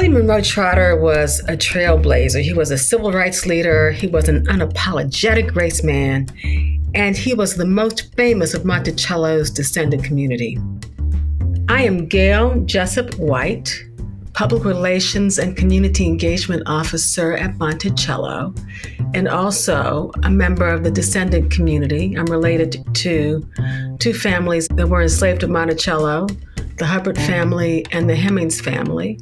William Monroe Trotter was a trailblazer. He was a civil rights leader. He was an unapologetic race man, and he was the most famous of Monticello's descendant community. I am Gail Jessup White, Public Relations and Community Engagement Officer at Monticello, and also a member of the descendant community. I'm related to two families that were enslaved at Monticello, the Hubbard family and the Hemmings family.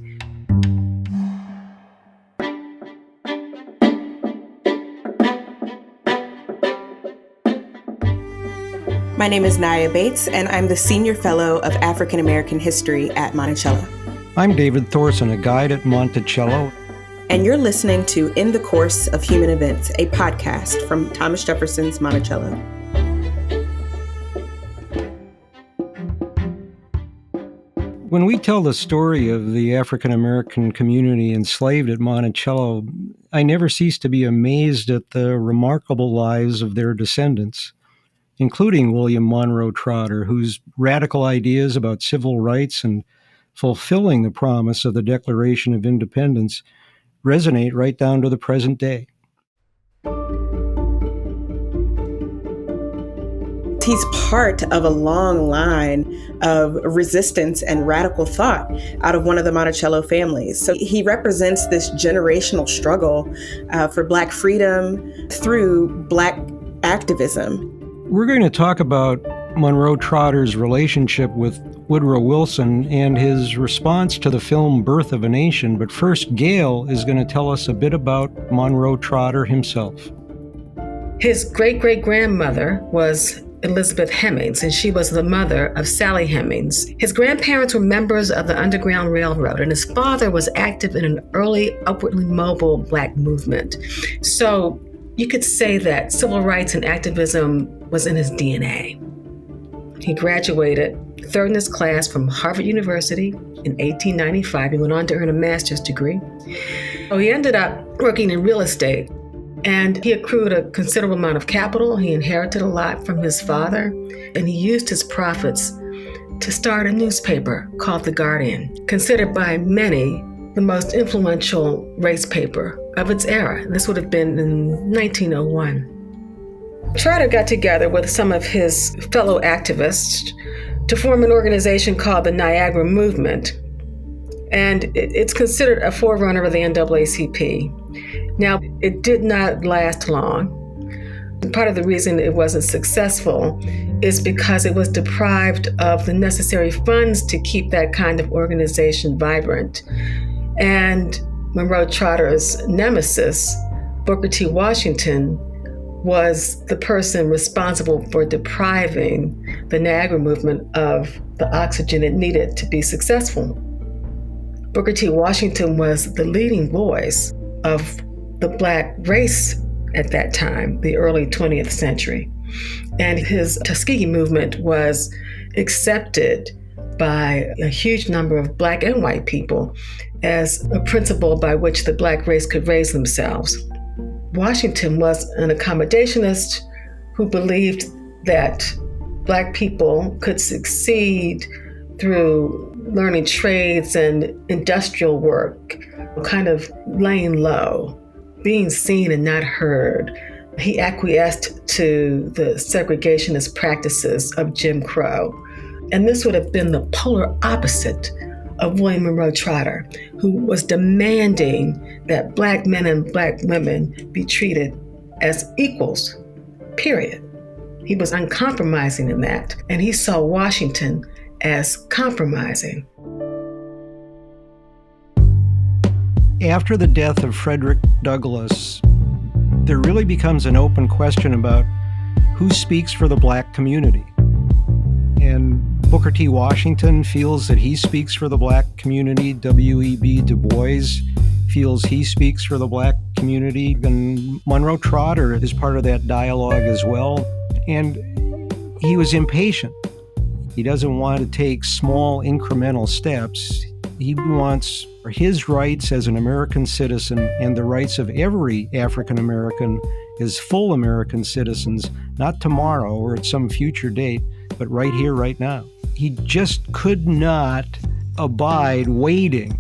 My name is Naya Bates, and I'm the Senior Fellow of African American History at Monticello. I'm David Thorson, a guide at Monticello. And you're listening to In the Course of Human Events, a podcast from Thomas Jefferson's Monticello. When we tell the story of the African American community enslaved at Monticello, I never cease to be amazed at the remarkable lives of their descendants, including William Monroe Trotter, whose radical ideas about civil rights and fulfilling the promise of the Declaration of Independence resonate right down to the present day. He's part of a long line of resistance and radical thought out of one of the Monticello families. So he represents this generational struggle for Black freedom through Black activism. We're going to talk about Monroe Trotter's relationship with Woodrow Wilson and his response to the film Birth of a Nation. But first, Gail is going to tell us a bit about Monroe Trotter himself. His great-great-grandmother was Elizabeth Hemmings, and she was the mother of Sally Hemings. His grandparents were members of the Underground Railroad, and his father was active in an early upwardly mobile Black movement. So you could say that civil rights and activism was in his DNA. He graduated third in his class from Harvard University in 1895. He went on to earn a master's degree. So he ended up working in real estate, and he accrued a considerable amount of capital. He inherited a lot from his father, and he used his profits to start a newspaper called The Guardian, considered by many the most influential race paper of its era. This would have been in 1901. Trotter got together with some of his fellow activists to form an organization called the Niagara Movement, and it's considered a forerunner of the NAACP. Now, it did not last long. Part of the reason it wasn't successful is because it was deprived of the necessary funds to keep that kind of organization vibrant. And Monroe Trotter's nemesis, Booker T. Washington, was the person responsible for depriving the Niagara Movement of the oxygen it needed to be successful. Booker T. Washington was the leading voice of the Black race at that time, the early 20th century. And his Tuskegee movement was accepted by a huge number of Black and white people as a principle by which the Black race could raise themselves. Washington was an accommodationist who believed that Black people could succeed through learning trades and industrial work, kind of laying low, being seen and not heard. He acquiesced to the segregationist practices of Jim Crow. And this would have been the polar opposite of William Monroe Trotter, who was demanding that Black men and Black women be treated as equals, period. He was uncompromising in that, and he saw Washington as compromising. After the death of Frederick Douglass, there really becomes an open question about who speaks for the Black community. And Booker T. Washington feels that he speaks for the Black community. W.E.B. Du Bois feels he speaks for the Black community. And Monroe Trotter is part of that dialogue as well. And he was impatient. He doesn't want to take small incremental steps. He wants his rights as an American citizen and the rights of every African American as full American citizens, not tomorrow or at some future date, but right here, right now. He just could not abide waiting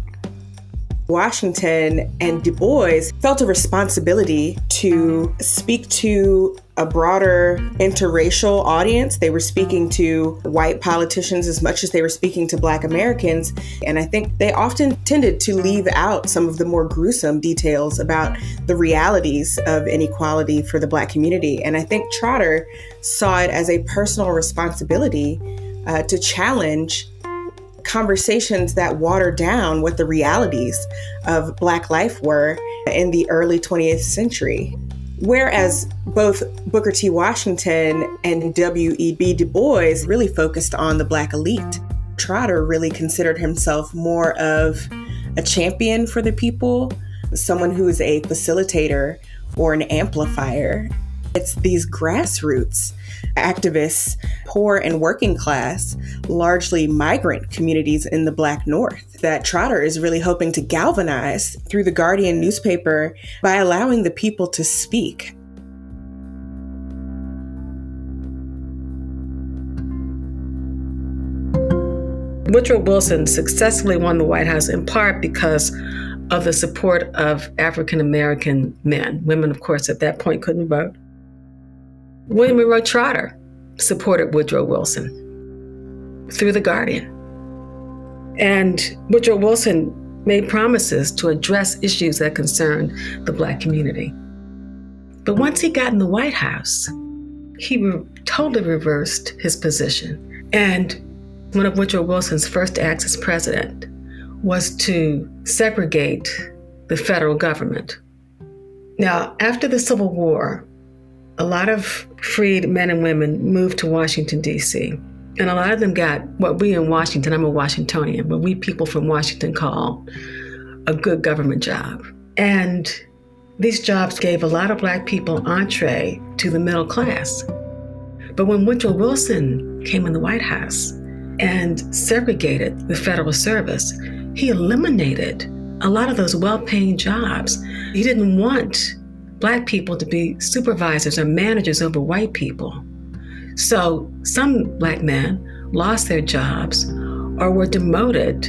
Washington and Du Bois felt a responsibility to speak to a broader interracial audience. They were speaking to white politicians as much as they were speaking to Black Americans. And I think they often tended to leave out some of the more gruesome details about the realities of inequality for the Black community. And I think Trotter saw it as a personal responsibility to challenge conversations that water down what the realities of Black life were in the early 20th century. Whereas both Booker T. Washington and W.E.B. Du Bois really focused on the Black elite, Trotter really considered himself more of a champion for the people, someone who is a facilitator or an amplifier. It's these grassroots activists, poor and working class, largely migrant communities in the Black North that Trotter is really hoping to galvanize through the Guardian newspaper by allowing the people to speak. Woodrow Wilson successfully won the White House in part because of the support of African American men. Women, of course, at that point couldn't vote. William Monroe Trotter supported Woodrow Wilson through the Guardian. And Woodrow Wilson made promises to address issues that concerned the Black community. But once he got in the White House, he totally reversed his position. And one of Woodrow Wilson's first acts as president was to segregate the federal government. Now, after the Civil War, a lot of freed men and women moved to Washington, D.C., and a lot of them got what we in Washington, I'm a Washingtonian, what we people from Washington call a good government job. And these jobs gave a lot of Black people entree to the middle class. But when Woodrow Wilson came in the White House and segregated the federal service, he eliminated a lot of those well-paying jobs. He didn't want Black people to be supervisors or managers over white people. So some Black men lost their jobs or were demoted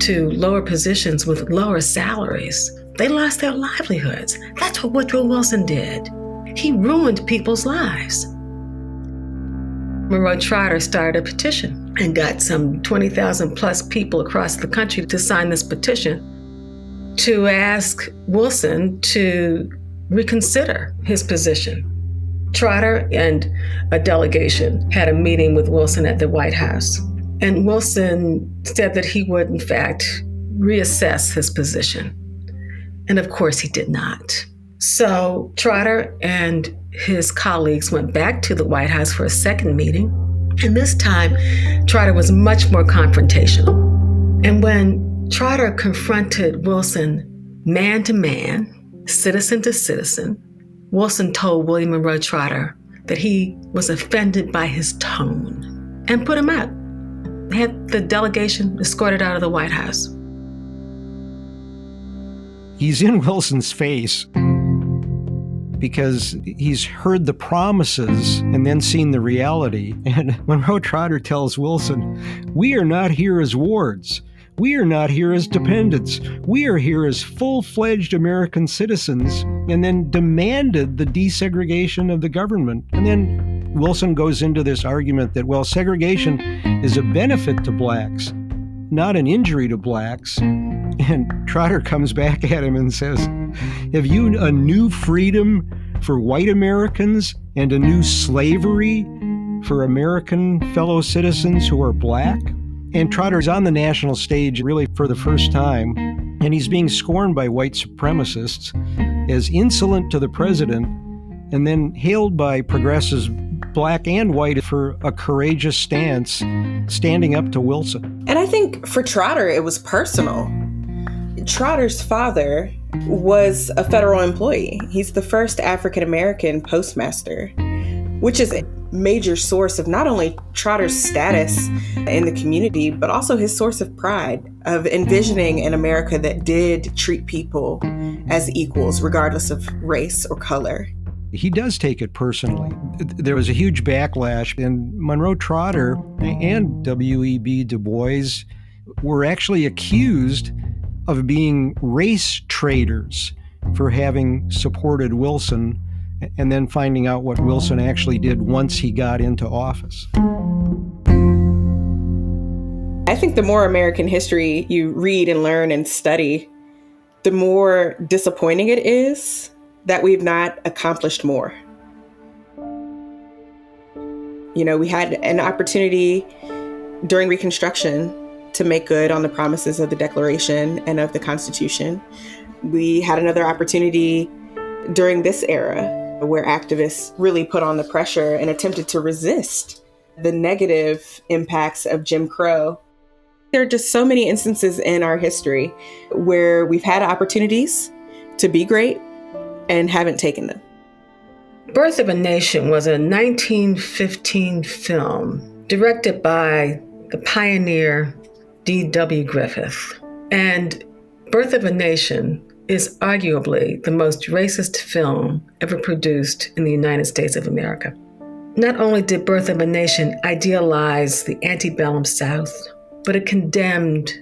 to lower positions with lower salaries. They lost their livelihoods. That's what Woodrow Wilson did. He ruined people's lives. Monroe Trotter started a petition and got some 20,000 plus people across the country to sign this petition to ask Wilson to reconsider his position. Trotter and a delegation had a meeting with Wilson at the White House. And Wilson said that he would, in fact, reassess his position. And of course, he did not. So Trotter and his colleagues went back to the White House for a second meeting. And this time, Trotter was much more confrontational. And when Trotter confronted Wilson man to man, citizen to citizen, Wilson told William Monroe Trotter that he was offended by his tone and put him out. Had the delegation escorted out of the White House. He's in Wilson's face because he's heard the promises and then seen the reality. And Monroe Trotter tells Wilson, "We are not here as wards. We are not here as dependents. We are here as full-fledged American citizens," and then demanded the desegregation of the government. And then Wilson goes into this argument that, well, segregation is a benefit to Blacks, not an injury to Blacks. And Trotter comes back at him and says, "Have you a new freedom for white Americans and a new slavery for American fellow citizens who are Black?" And Trotter's on the national stage really for the first time, and he's being scorned by white supremacists as insolent to the president, and then hailed by progressives, Black and white, for a courageous stance, standing up to Wilson. And I think for Trotter, it was personal. Trotter's father was a federal employee. He's the first African-American postmaster, which is a major source of not only Trotter's status in the community, but also his source of pride of envisioning an America that did treat people as equals, regardless of race or color. He does take it personally. There was a huge backlash, and Monroe Trotter and W.E.B. Du Bois were actually accused of being race traitors for having supported Wilson and then finding out what Wilson actually did once he got into office. I think the more American history you read and learn and study, the more disappointing it is that we've not accomplished more. You know, we had an opportunity during Reconstruction to make good on the promises of the Declaration and of the Constitution. We had another opportunity during this era where activists really put on the pressure and attempted to resist the negative impacts of Jim Crow. There are just so many instances in our history where we've had opportunities to be great and haven't taken them. Birth of a Nation was a 1915 film directed by the pioneer D.W. Griffith. And Birth of a Nation is arguably the most racist film ever produced in the United States of America. Not only did Birth of a Nation idealize the antebellum South, but it condemned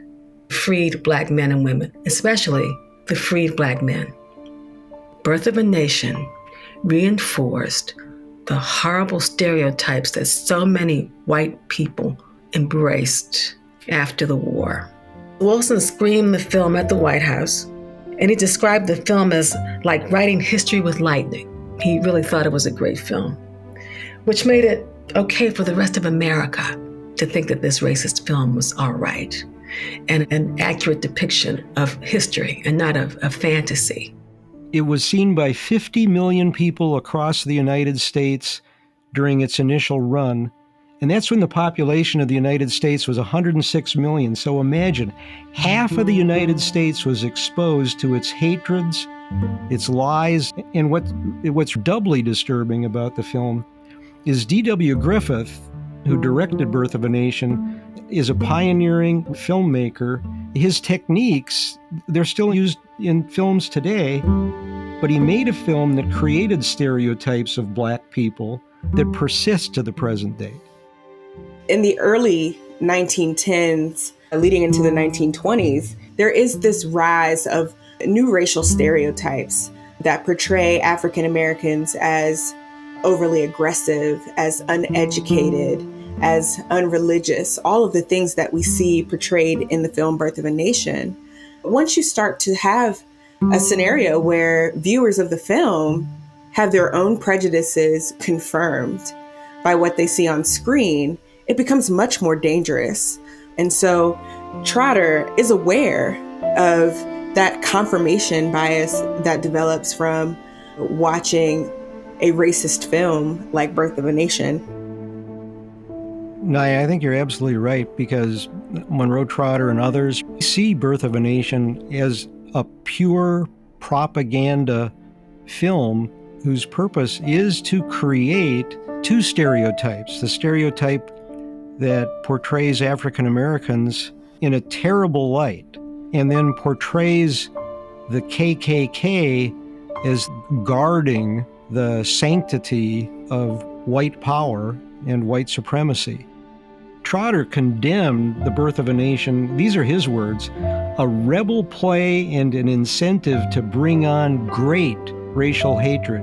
freed Black men and women, especially the freed Black men. Birth of a Nation reinforced the horrible stereotypes that so many white people embraced after the war. Wilson screened the film at the White House, and he described the film as like writing history with lightning. He really thought it was a great film, which made it okay for the rest of America to think that this racist film was all right and an accurate depiction of history and not of fantasy. It was seen by 50 million people across the United States during its initial run, and that's when the population of the United States was 106 million. So imagine, half of the United States was exposed to its hatreds, its lies, and what's doubly disturbing about the film is D.W. Griffith, who directed Birth of a Nation, is a pioneering filmmaker. His techniques, they're still used in films today, but he made a film that created stereotypes of Black people that persist to the present day. In the early 1910s, leading into the 1920s, there is this rise of new racial stereotypes that portray African Americans as overly aggressive, as uneducated, as unreligious, all of the things that we see portrayed in the film Birth of a Nation. Once you start to have a scenario where viewers of the film have their own prejudices confirmed by what they see on screen, it becomes much more dangerous. And so Trotter is aware of that confirmation bias that develops from watching a racist film like Birth of a Nation. Naya, I think you're absolutely right, because Monroe Trotter and others see Birth of a Nation as a pure propaganda film whose purpose is to create two stereotypes. The stereotype that portrays African Americans in a terrible light, and then portrays the KKK as guarding the sanctity of white power and white supremacy. Trotter condemned The Birth of a Nation, these are his words, a rebel play and an incentive to bring on great racial hatred.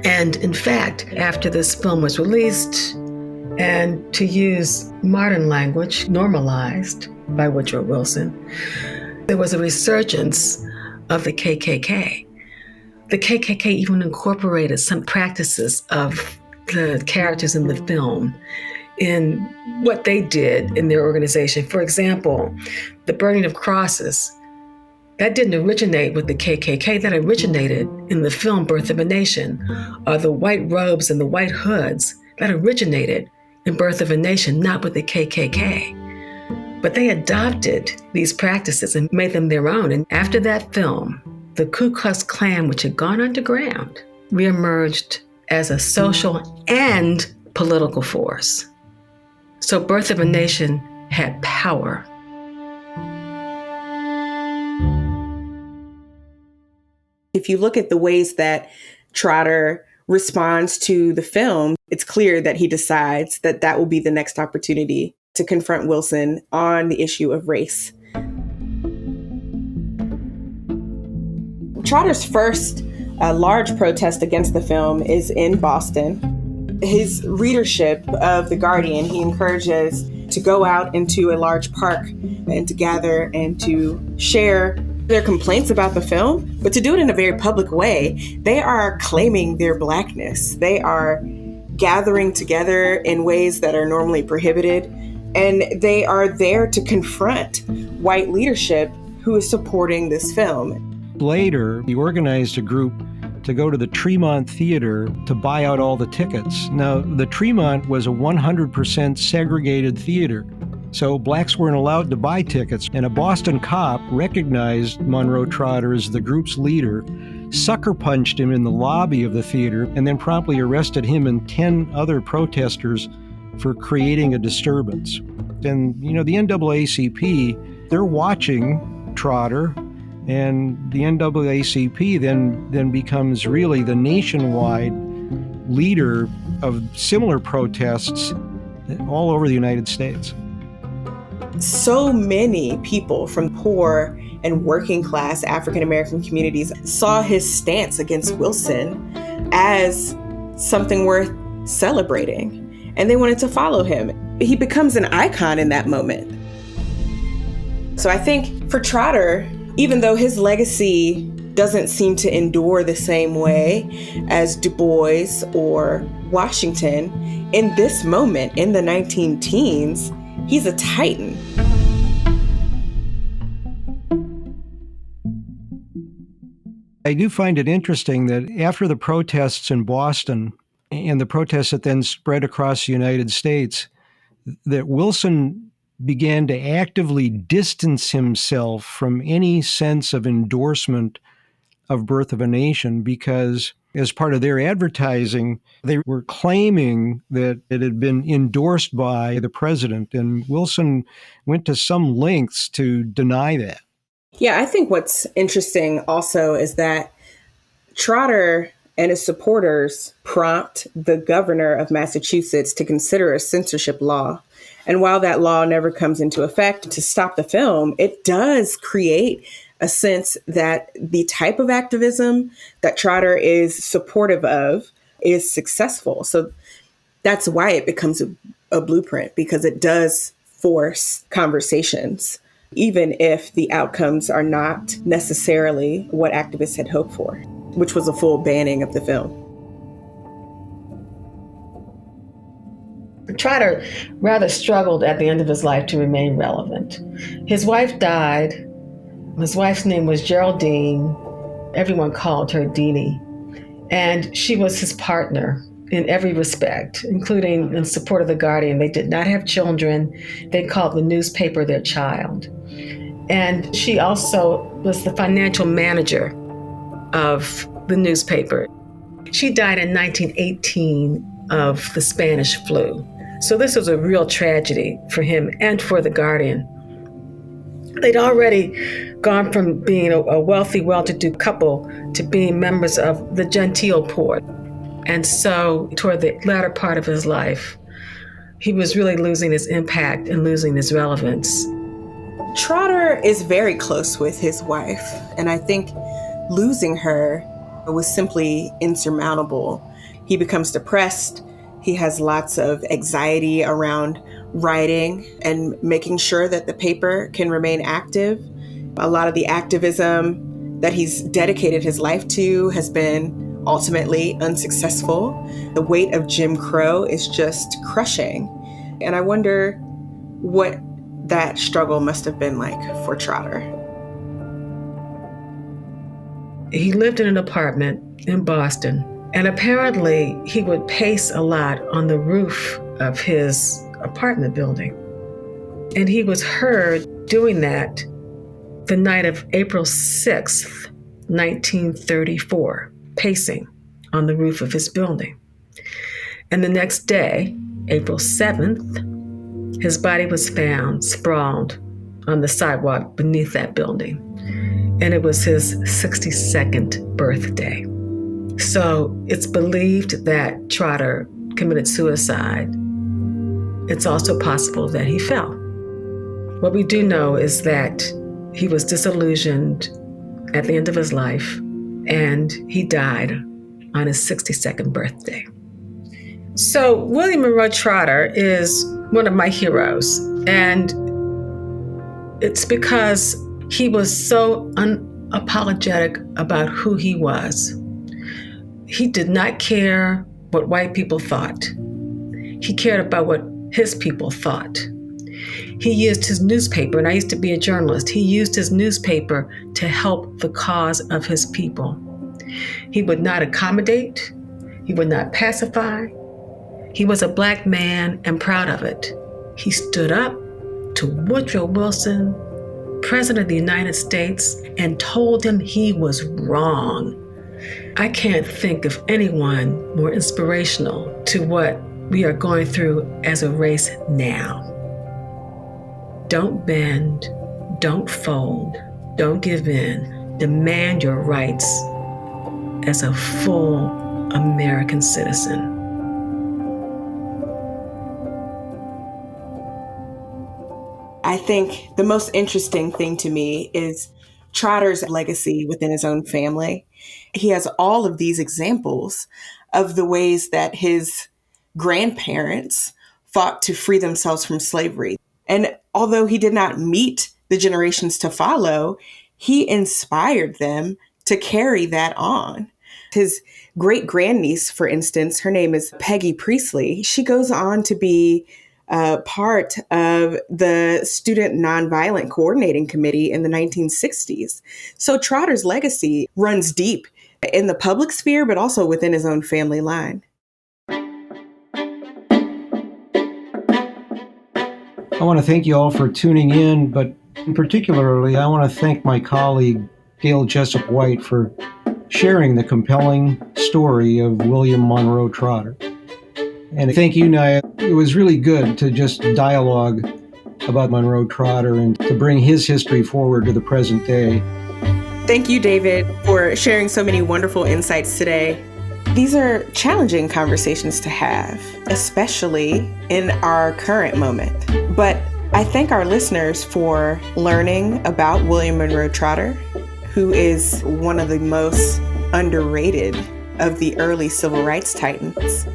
And in fact, after this film was released, and to use modern language, normalized by Woodrow Wilson, there was a resurgence of the KKK. The KKK even incorporated some practices of the characters in the film in what they did in their organization. For example, the burning of crosses. That didn't originate with the KKK, that originated in the film Birth of a Nation. Or the white robes and the white hoods, that originated in Birth of a Nation, not with the KKK. But they adopted these practices and made them their own. And after that film, the Ku Klux Klan, which had gone underground, reemerged as a social and political force. So Birth of a Nation had power. If you look at the ways that Trotter responds to the film, it's clear that he decides that that will be the next opportunity to confront Wilson on the issue of race. Trotter's first large protest against the film is in Boston. His readership of The Guardian, he encourages to go out into a large park and to gather and to share their complaints about the film, but to do it in a very public way. They are claiming their Blackness. They are gathering together in ways that are normally prohibited, and they are there to confront white leadership who is supporting this film. Later, he organized a group to go to the Tremont Theater to buy out all the tickets. Now, the Tremont was a 100% segregated theater, so blacks weren't allowed to buy tickets, and a Boston cop recognized Monroe Trotter as the group's leader, sucker punched him in the lobby of the theater, and then promptly arrested him and 10 other protesters for creating a disturbance. And, the NAACP, they're watching Trotter, and the NAACP then becomes really the nationwide leader of similar protests all over the United States. So many people from poor and working class African American communities saw his stance against Wilson as something worth celebrating, and they wanted to follow him. He becomes an icon in that moment. So I think for Trotter, even though his legacy doesn't seem to endure the same way as Du Bois or Washington, in this moment, in the 19-teens, he's a titan. I do find it interesting that after the protests in Boston and the protests that then spread across the United States, that Wilson began to actively distance himself from any sense of endorsement of Birth of a Nation, because as part of their advertising, they were claiming that it had been endorsed by the president, and Wilson went to some lengths to deny that. Yeah, I think what's interesting also is that Trotter and his supporters prompt the governor of Massachusetts to consider a censorship law. And while that law never comes into effect to stop the film, it does create a sense that the type of activism that Trotter is supportive of is successful. So that's why it becomes a blueprint, because it does force conversations, even if the outcomes are not necessarily what activists had hoped for, which was a full banning of the film. Trotter rather struggled at the end of his life to remain relevant. His wife died. His wife's name was Geraldine. Everyone called her Deanie. And she was his partner in every respect, including in support of The Guardian. They did not have children. They called the newspaper their child. And she also was the financial manager of the newspaper. She died in 1918 of the Spanish flu. So this was a real tragedy for him and for The Guardian. They'd already gone from being a wealthy, well-to-do couple to being members of the genteel poor. And so toward the latter part of his life, he was really losing his impact and losing his relevance. Trotter is very close with his wife, and I think losing her was simply insurmountable. He becomes depressed. He has lots of anxiety around writing and making sure that the paper can remain active. A lot of the activism that he's dedicated his life to has been ultimately unsuccessful. The weight of Jim Crow is just crushing. And I wonder what that struggle must have been like for Trotter. He lived in an apartment in Boston, and apparently he would pace a lot on the roof of his apartment building. And he was heard doing that the night of April 6th, 1934, pacing on the roof of his building. And the next day, April 7th, his body was found sprawled on the sidewalk beneath that building. And it was his 62nd birthday. So it's believed that Trotter committed suicide. It's also possible that he fell. What we do know is that he was disillusioned at the end of his life, and he died on his 62nd birthday. So William Monroe Trotter is one of my heroes, and it's because he was so unapologetic about who he was. He did not care what white people thought. He cared about what his people thought. He used his newspaper, and I used to be a journalist, he used his newspaper to help the cause of his people. He would not accommodate, he would not pacify. He was a Black man and proud of it. He stood up to Woodrow Wilson, President of the United States, and told him he was wrong. I can't think of anyone more inspirational to what we are going through as a race now. Don't bend, don't fold, don't give in. Demand your rights as a full American citizen. I think the most interesting thing to me is Trotter's legacy within his own family. He has all of these examples of the ways that his grandparents fought to free themselves from slavery. And although he did not meet the generations to follow, he inspired them to carry that on. His great-grandniece, for instance, her name is Peggy Priestley. She goes on to be part of the Student Nonviolent Coordinating Committee in the 1960s. So Trotter's legacy runs deep in the public sphere, but also within his own family line. I want to thank you all for tuning in, but particularly I want to thank my colleague Gail Jessup White for sharing the compelling story of William Monroe Trotter. And thank you, Naya. It was really good to just dialogue about Monroe Trotter and to bring his history forward to the present day. Thank you, David, for sharing so many wonderful insights today. These are challenging conversations to have, especially in our current moment. But I thank our listeners for learning about William Monroe Trotter, who is one of the most underrated of the early civil rights titans.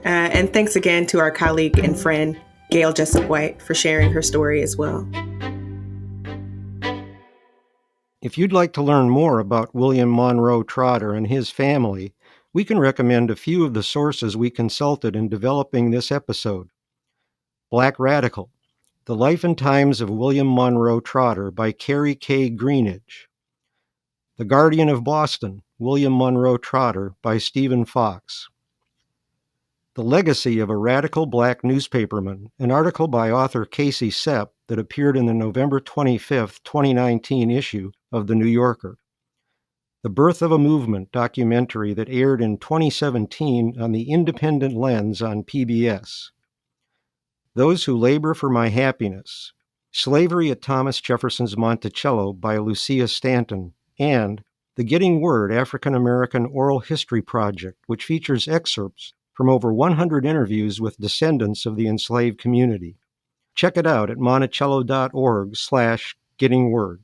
And thanks again to our colleague and friend, Gail Jessup White, for sharing her story as well. If you'd like to learn more about William Monroe Trotter and his family, we can recommend a few of the sources we consulted in developing this episode. Black Radical, The Life and Times of William Monroe Trotter by Carrie K. Greenidge. The Guardian of Boston, William Monroe Trotter by Stephen Fox. The Legacy of a Radical Black Newspaperman, an article by author Casey Sepp that appeared in the November 25, 2019 issue of The New Yorker. The Birth of a Movement documentary that aired in 2017 on the Independent Lens on PBS. Those Who Labor for My Happiness, Slavery at Thomas Jefferson's Monticello by Lucia Stanton, and the Getting Word African American Oral History Project, which features excerpts from over 100 interviews with descendants of the enslaved community. Check it out at monticello.org/gettingword.